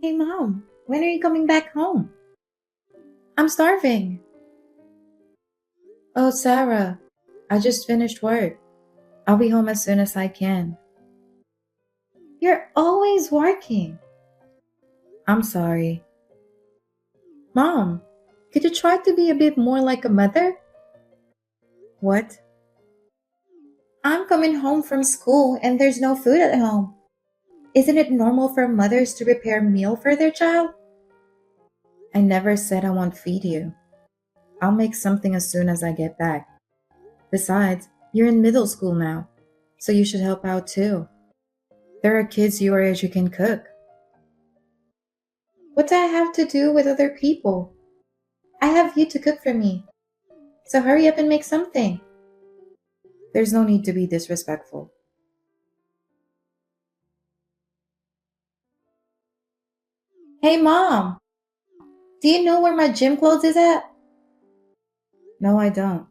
Hey mom, when are you coming back home? I'm starving. Oh, Sarah, I just finished work. I'll be home as soon as I can. You're always working. I'm sorry. Mom, could you try to be a bit more like a mother? What? I'm coming home from school and there's no food at home. Isn't it normal for mothers to prepare a meal for their child? I never said I won't feed you. I'll make something as soon as I get back. Besides, you're in middle school now, so you should help out too. There are kids your age who can cook. What do I have to do with other people? I have you to cook for me, so hurry up and make something. There's no need to be disrespectful. Hey mom, do you know where my gym clothes is at? No, I don't.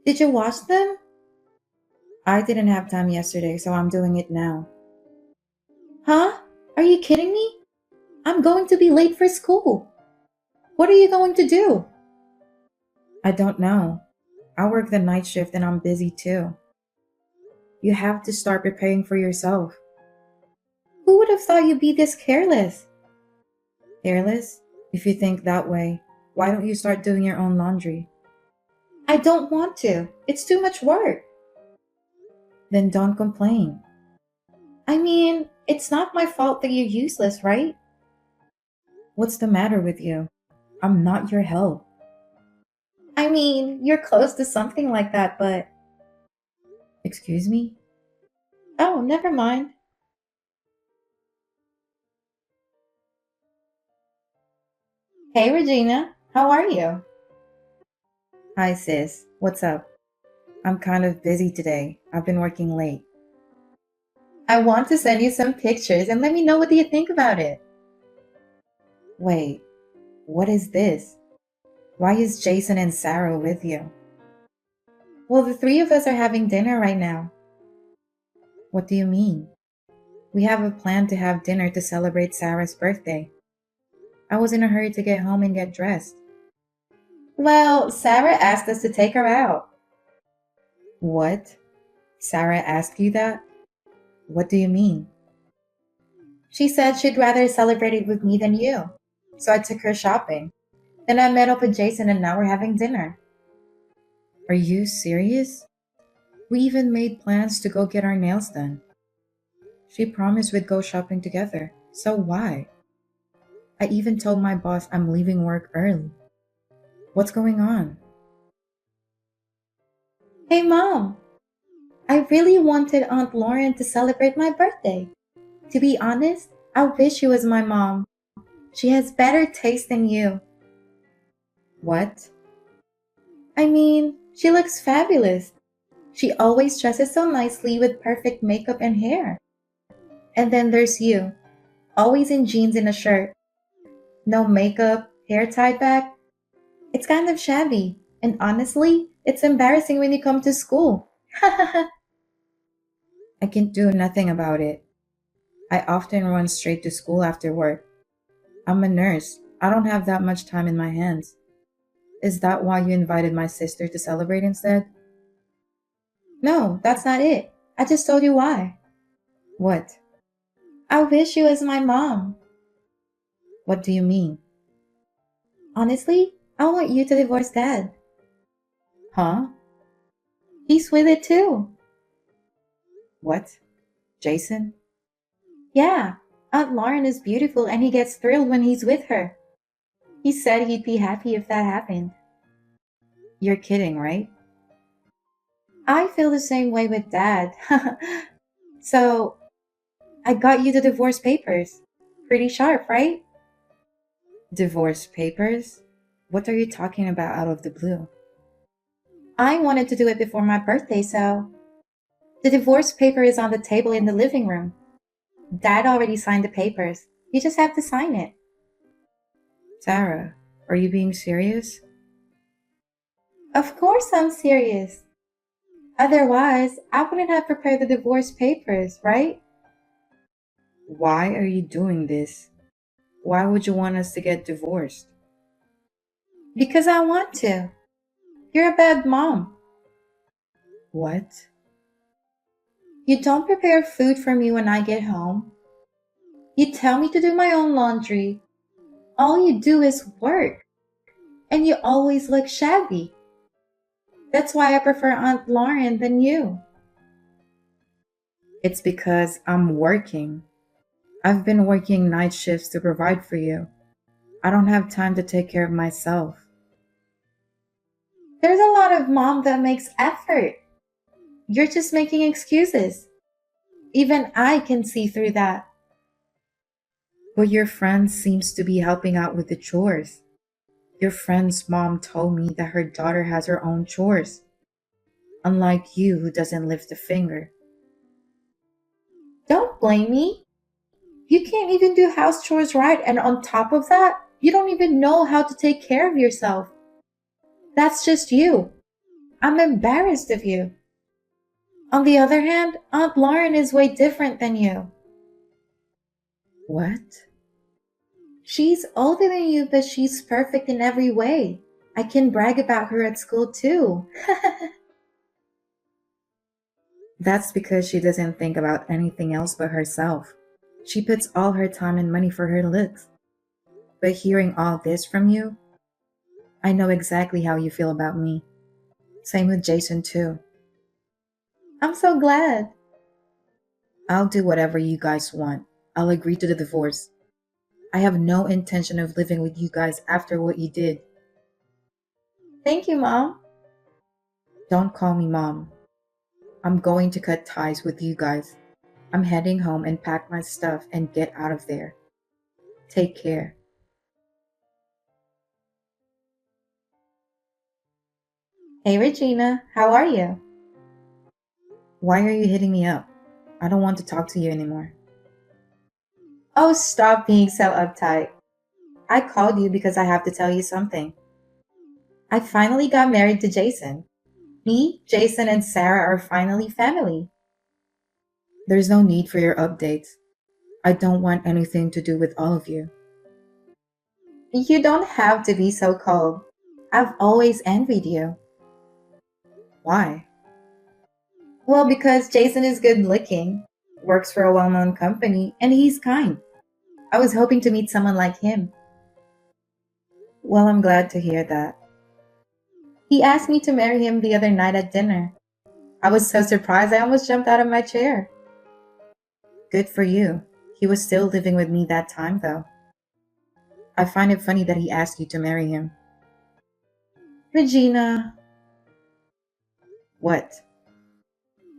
Did you wash them? I didn't have time yesterday, so I'm doing it now. Huh? Are you kidding me? I'm going to be late for school. What are you going to do? I don't know. I work the night shift and I'm busy too. You have to start preparing for yourself. Who would have thought you'd be this careless? Careless? If you think that way, why don't you start doing your own laundry? I don't want to. It's too much work. Then don't complain. I mean, it's not my fault that you're useless, right? What's the matter with you? I'm not your help. I mean, you're close to something like that, but. Excuse me? Oh, never mind. Hey, Regina. How are you? Hi, sis. What's up? I'm kind of busy today. I've been working late. I want to send you some pictures and let me know what do you think about it. Wait, what is this? Why is Jason and Sarah with you? Well, the three of us are having dinner right now. What do you mean? We have a plan to have dinner to celebrate Sarah's birthday. I was in a hurry to get home and get dressed. Well, Sarah asked us to take her out. What? Sarah asked you that? What do you mean? She said she'd rather celebrate it with me than you. So I took her shopping. Then I met up with Jason and now we're having dinner. Are you serious? We even made plans to go get our nails done. She promised we'd go shopping together. So why? I even told my boss I'm leaving work early. What's going on? Hey mom, I really wanted Aunt Lauren to celebrate my birthday. To be honest, I wish she was my mom. She has better taste than you. What? I mean, she looks fabulous. She always dresses so nicely with perfect makeup and hair. And then there's you, always in jeans and a shirt. No makeup, hair tied back. It's kind of shabby. And honestly, it's embarrassing when you come to school. I can do nothing about it. I often run straight to school after work. I'm a nurse. I don't have that much time in my hands. Is that why you invited my sister to celebrate instead? No, that's not it. I just told you why. What? I wish you was my mom. What do you mean? Honestly, I want you to divorce dad. Huh? He's with it too. What? Jason? Yeah, Aunt Lauren is beautiful and he gets thrilled when he's with her. He said he'd be happy if that happened. You're kidding, right? I feel the same way with dad. So, I got you the divorce papers. Pretty sharp, right? Divorce papers? What are you talking about out of the blue? I wanted to do it before my birthday, so. The divorce paper is on the table in the living room. Dad already signed the papers. You just have to sign it. Sarah, are you being serious? Of course I'm serious. Otherwise, I wouldn't have prepared the divorce papers, right? Why are you doing this? Why would you want us to get divorced? Because I want to. You're a bad mom. What? You don't prepare food for me when I get home. You tell me to do my own laundry. All you do is work. And you always look shabby. That's why I prefer Aunt Lauren than you. It's because I'm working. I've been working night shifts to provide for you. I don't have time to take care of myself. There's a lot of mom that makes effort. You're just making excuses. Even I can see through that. But your friend seems to be helping out with the chores. Your friend's mom told me that her daughter has her own chores, unlike you who doesn't lift a finger. Don't blame me. You can't even do house chores right, and on top of that, you don't even know how to take care of yourself. That's just you. I'm embarrassed of you. On the other hand, Aunt Lauren is way different than you. What? She's older than you, but she's perfect in every way. I can brag about her at school too. That's because she doesn't think about anything else but herself. She puts all her time and money for her looks. But hearing all this from you, I know exactly how you feel about me. Same with Jason, too. I'm so glad. I'll do whatever you guys want. I'll agree to the divorce. I have no intention of living with you guys after what you did. Thank you, Mom. Don't call me mom. I'm going to cut ties with you guys. I'm heading home and pack my stuff and get out of there. Take care. Hey, Regina, how are you? Why are you hitting me up? I don't want to talk to you anymore. Oh, stop being so uptight. I called you because I have to tell you something. I finally got married to Jason. Me, Jason, and Sarah are finally family. There's no need for your updates. I don't want anything to do with all of you. You don't have to be so cold. I've always envied you. Why? Well, because Jason is good looking, works for a well known company, and he's kind. I was hoping to meet someone like him. Well, I'm glad to hear that. He asked me to marry him the other night at dinner. I was so surprised I almost jumped out of my chair. Good for you. He was still living with me that time, though. I find it funny that he asked you to marry him. Regina, What?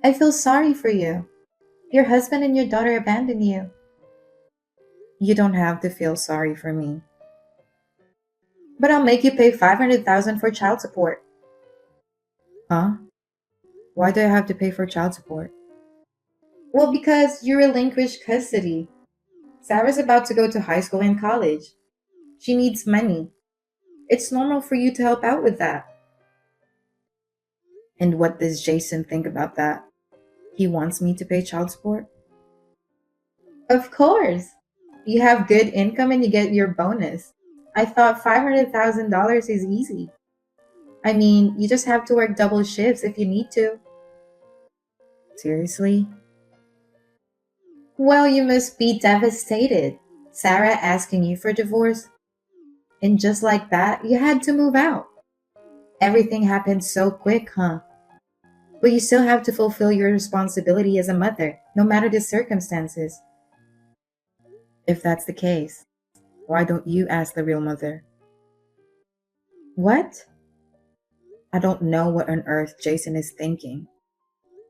I feel sorry for you. Your husband and your daughter abandoned you. You don't have to feel sorry for me. But I'll make you pay 500,000 for child support. Huh? Why do I have to pay for child support? Well, because you relinquished custody. Sarah's about to go to high school and college. She needs money. It's normal for you to help out with that. And what does Jason think about that? He wants me to pay child support? Of course. You have good income and you get your bonus. I thought $500,000 is easy. I mean, you just have to work double shifts if you need to. Seriously? Well, you must be devastated. Sarah asking you for divorce. And just like that, you had to move out. Everything happened so quick, huh? But you still have to fulfill your responsibility as a mother, no matter the circumstances. If that's the case, why don't you ask the real mother? What? I don't know what on earth Jason is thinking.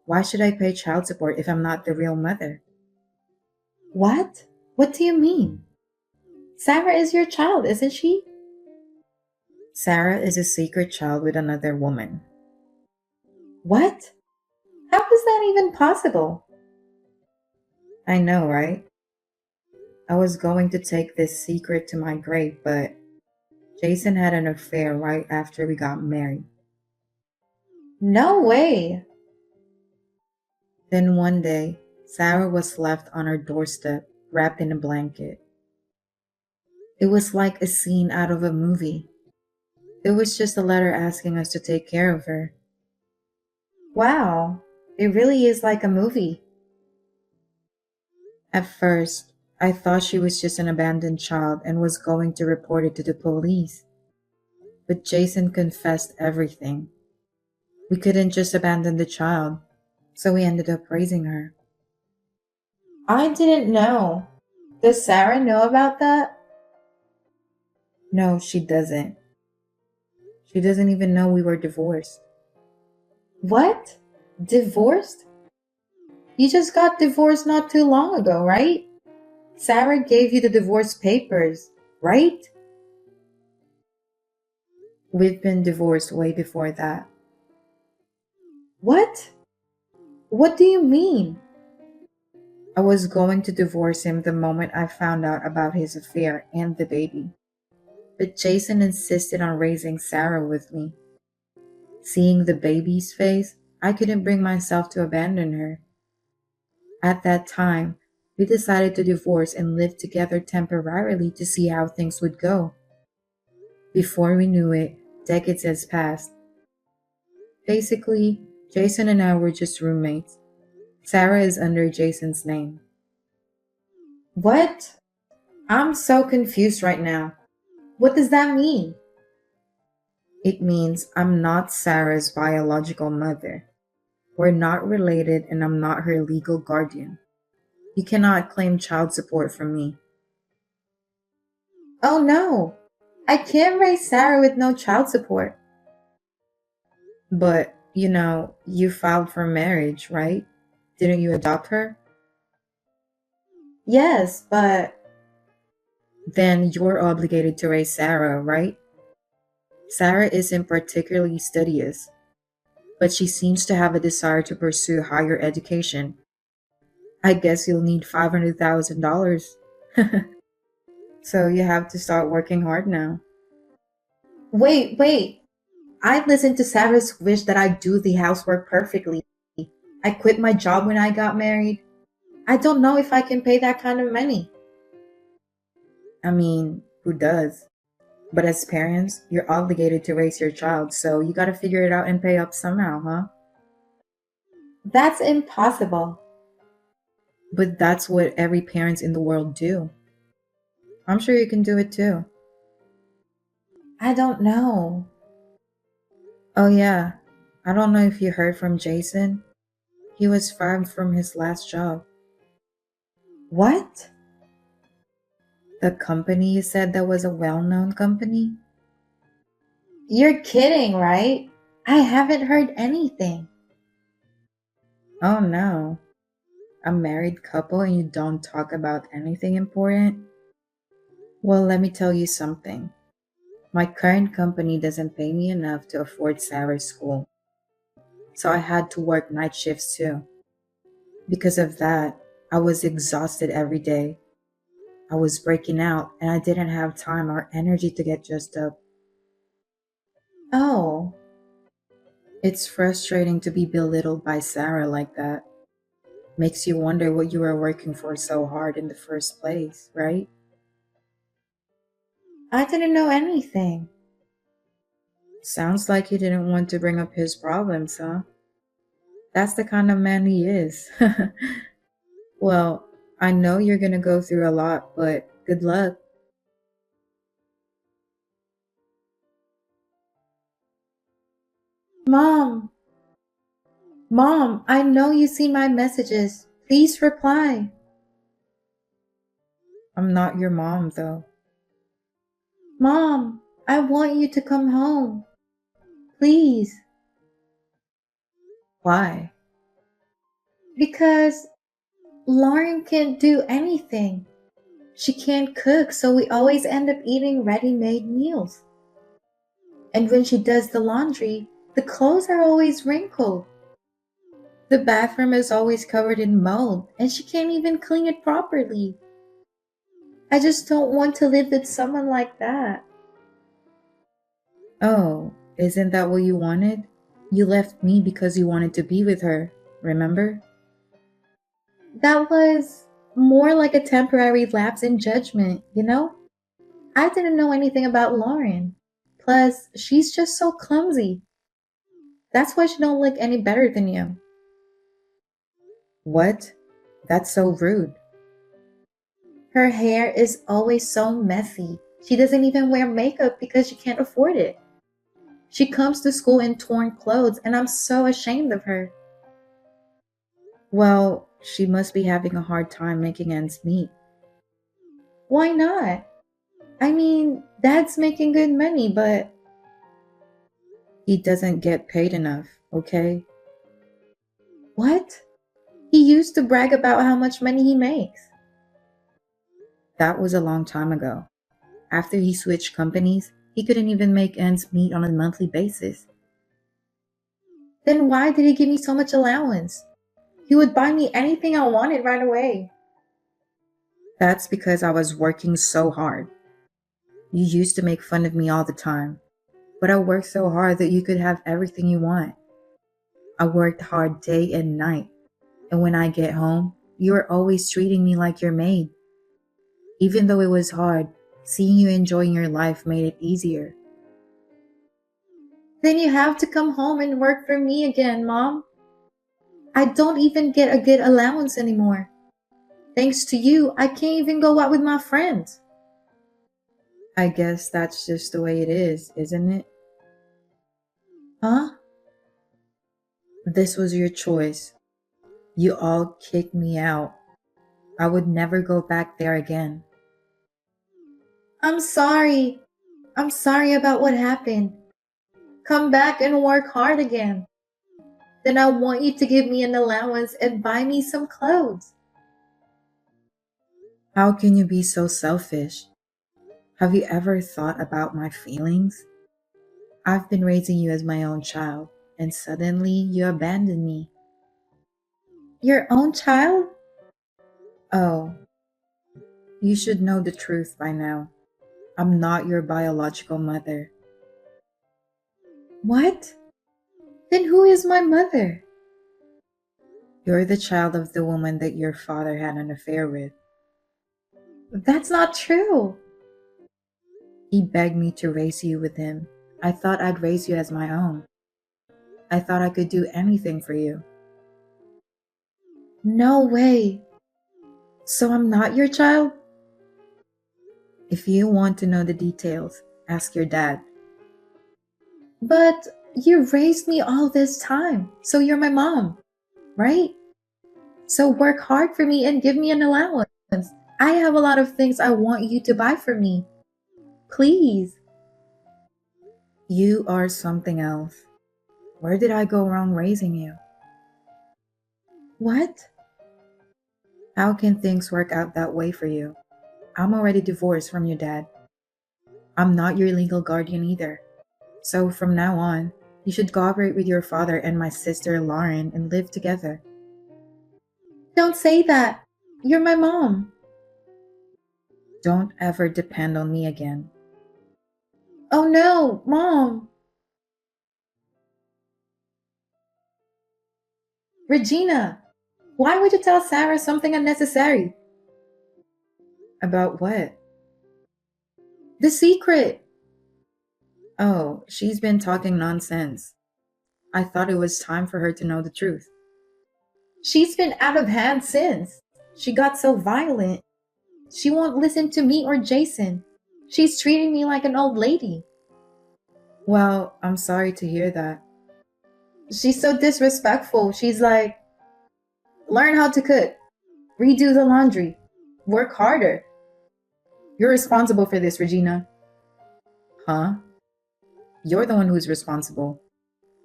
Why should I pay child support if I'm not the real mother? What? What do you mean? Sarah is your child, isn't she? Sarah is a secret child with another woman. What? How is that even possible? I know, right? I was going to take this secret to my grave, but Jason had an affair right after we got married. No way. Then one day, Sarah was left on her doorstep, wrapped in a blanket. It was like a scene out of a movie. It was just a letter asking us to take care of her. Wow, it really is like a movie. At first, I thought she was just an abandoned child and was going to report it to the police. But Jason confessed everything. We couldn't just abandon the child, so we ended up raising her. I didn't know. Does Sarah know about that? No, she doesn't. She doesn't even know we were divorced. What? Divorced? You just got divorced not too long ago, right? Sarah gave you the divorce papers, right? We've been divorced way before that. What? What do you mean? I was going to divorce him the moment I found out about his affair and the baby. But Jason insisted on raising Sarah with me. Seeing the baby's face, I couldn't bring myself to abandon her. At that time, we decided to divorce and live together temporarily to see how things would go. Before we knew it, decades has passed. Basically, Jason and I were just roommates. Sarah is under Jason's name. What? I'm so confused right now. What does that mean? It means I'm not Sarah's biological mother. We're not related and I'm not her legal guardian. You cannot claim child support from me. Oh no, I can't raise Sarah with no child support. But, you filed for marriage, right? Didn't you adopt her? Yes, but Then you're obligated to raise Sarah, right? Sarah isn't particularly studious, but she seems to have a desire to pursue higher education. I guess you'll need $500,000. So you have to start working hard now. wait. I listened to Sarah's wish that I do the housework perfectly. I quit my job when I got married. I don't know if I can pay that kind of money. I mean, who does? But as parents, you're obligated to raise your child, so you gotta figure it out and pay up somehow, huh? That's impossible. But that's what every parent in the world do. I'm sure you can do it too. I don't know. Oh yeah, I don't know if you heard from Jason. He was fired from his last job. What? The company you said that was a well-known company? You're kidding, right? I haven't heard anything. Oh no. A married couple and you don't talk about anything important? Well, let me tell you something. My current company doesn't pay me enough to afford Sarah's school, so I had to work night shifts too. Because of that, I was exhausted every day. I was breaking out and I didn't have time or energy to get dressed up. Oh, It's frustrating to be belittled by Sarah like that. Makes you wonder what you were working for so hard in the first place, right? I didn't know anything. Sounds like he didn't want to bring up his problems, huh? That's the kind of man he is. Well, I know you're gonna go through a lot, but good luck. Mom, Mom, I know you see my messages. Please reply. I'm not your mom, though. Mom, I want you to come home. Please. Why? Because Lauren can't do anything. She can't cook, so we always end up eating ready made meals. And when she does the laundry, the clothes are always wrinkled. The bathroom is always covered in mold, and she can't even clean it properly. I just don't want to live with someone like that. Oh, isn't that what you wanted? You left me because you wanted to be with her, remember? That was more like a temporary lapse in judgment, you know? I didn't know anything about Lauren. Plus, she's just so clumsy. That's why she don't look any better than you. What? That's so rude. Her hair is always so messy. She doesn't even wear makeup because she can't afford it. She comes to school in torn clothes, and I'm so ashamed of her. Well, she must be having a hard time making ends meet. Why not? I mean, Dad's making good money, but He doesn't get paid enough, okay? what? He used to brag about how much money he makes. That was a long time ago. After he switched companies, he couldn't even make ends meet on a monthly basis. Then why did he give me so much allowance? He would buy me anything I wanted right away. That's because I was working so hard. You used to make fun of me all the time, but I worked so hard that you could have everything you want. I worked hard day and night, and when I get home, you are always treating me like your maid. Even though it was hard, seeing you enjoying your life made it easier. Then you have to come home and work for me again, Mom. I don't even get a good allowance anymore. Thanks to you, I can't even go out with my friends. I guess that's just the way it is, isn't it? Huh? This was your choice. You all kicked me out. I would never go back there again. I'm sorry. I'm sorry about what happened. Come back and work hard again. Then I want you to give me an allowance and buy me some clothes. How can you be so selfish? Have you ever thought about my feelings? I've been raising you as my own child, and suddenly you abandon me. Your own child? Oh, you should know the truth by now. I'm not your biological mother. What? Then who is my mother? You're the child of the woman that your father had an affair with. That's not true. He begged me to raise you with him. I thought I'd raise you as my own. I thought I could do anything for you. No way. So I'm not your child? If you want to know the details, ask your dad. But you raised me all this time, so you're my mom, right? So work hard for me and give me an allowance. I have a lot of things I want you to buy for me. Please. You are something else. Where did I go wrong raising you? What? How can things work out that way for you? I'm already divorced from your dad. I'm not your legal guardian either. So from now on, you should cooperate with your father and my sister Lauren and live together. Don't say that. You're my mom. Don't ever depend on me again. Oh no, Mom. Regina, why would you tell Sarah something unnecessary? About what? The secret. Oh, she's been talking nonsense. I thought it was time for her to know the truth. She's been out of hand since. She got so violent. She won't listen to me or Jason. She's treating me like an old lady. Well, I'm sorry to hear that. She's so disrespectful. She's like, learn how to cook, redo the laundry, work harder. You're responsible for this, Regina. Huh? You're the one who's responsible.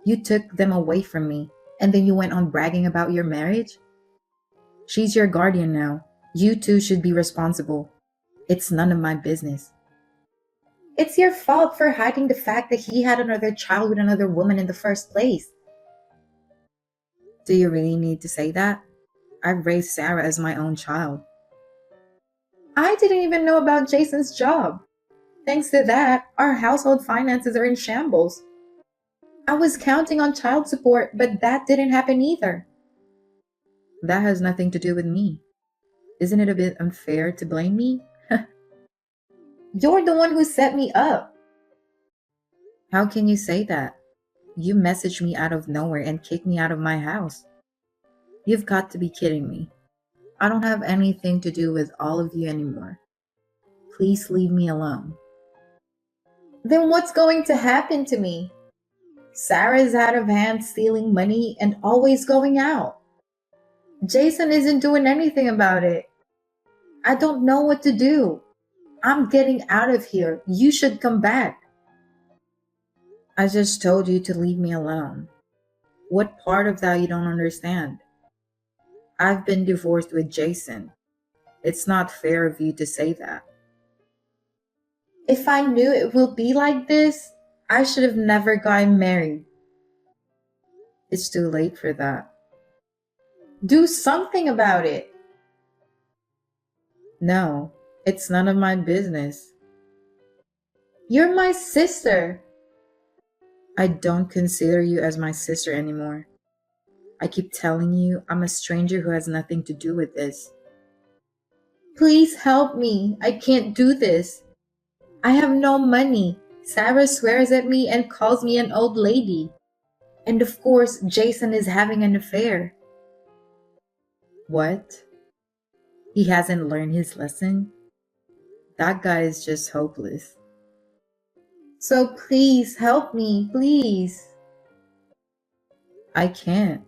You took them away from me, and then you went on bragging about your marriage? She's your guardian now. You two should be responsible. It's none of my business. It's your fault for hiding the fact that he had another child with another woman in the first place. Do you really need to say that? I've raised Sarah as my own child. I didn't even know about Jason's job. Thanks to that, our household finances are in shambles. I was counting on child support, but that didn't happen either. That has nothing to do with me. Isn't it a bit unfair to blame me? You're the one who set me up. How can you say that? You messaged me out of nowhere and kicked me out of my house. You've got to be kidding me. I don't have anything to do with all of you anymore. Please leave me alone. Then what's going to happen to me? Sarah's out of hand stealing money and always going out. Jason isn't doing anything about it. I don't know what to do. I'm getting out of here. You should come back. I just told you to leave me alone. What part of that you don't understand? I've been divorced with Jason. It's not fair of you to say that. If I knew it would be like this, I should have never gotten married. It's too late for that. Do something about it. No, it's none of my business. You're my sister. I don't consider you as my sister anymore. I keep telling you I'm a stranger who has nothing to do with this. Please help me. I can't do this. I have no money. Sarah swears at me and calls me an old lady. And of course, Jason is having an affair. What? He hasn't learned his lesson? That guy is just hopeless. So please help me, please. I can't.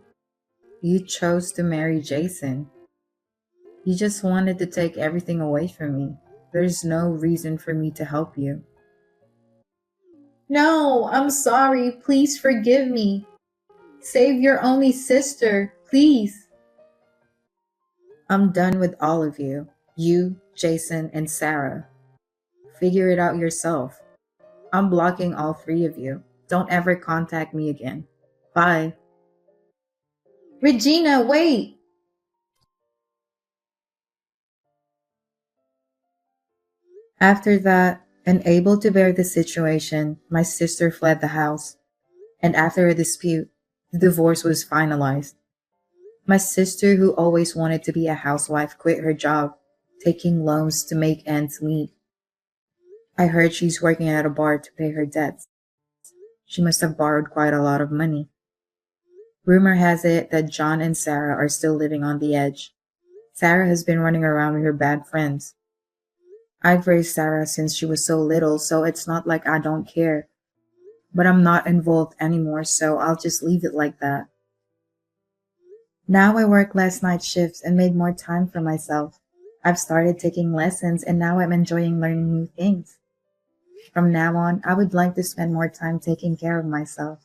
You chose to marry Jason. You just wanted to take everything away from me. There's no reason for me to help you. No, I'm sorry. Please forgive me. Save your only sister, please. I'm done with all of you. You, Jason, and Sarah. Figure it out yourself. I'm blocking all three of you. Don't ever contact me again. Bye. Regina, wait. After that, unable to bear the situation, my sister fled the house. And after a dispute, the divorce was finalized. My sister, who always wanted to be a housewife, quit her job, taking loans to make ends meet. I heard she's working at a bar to pay her debts. She must have borrowed quite a lot of money. Rumor has it that John and Sarah are still living on the edge. Sarah has been running around with her bad friends. I've raised Sarah since she was so little, so it's not like I don't care. But I'm not involved anymore, so I'll just leave it like that. Now I work less night shifts and made more time for myself. I've started taking lessons and now I'm enjoying learning new things. From now on, I would like to spend more time taking care of myself.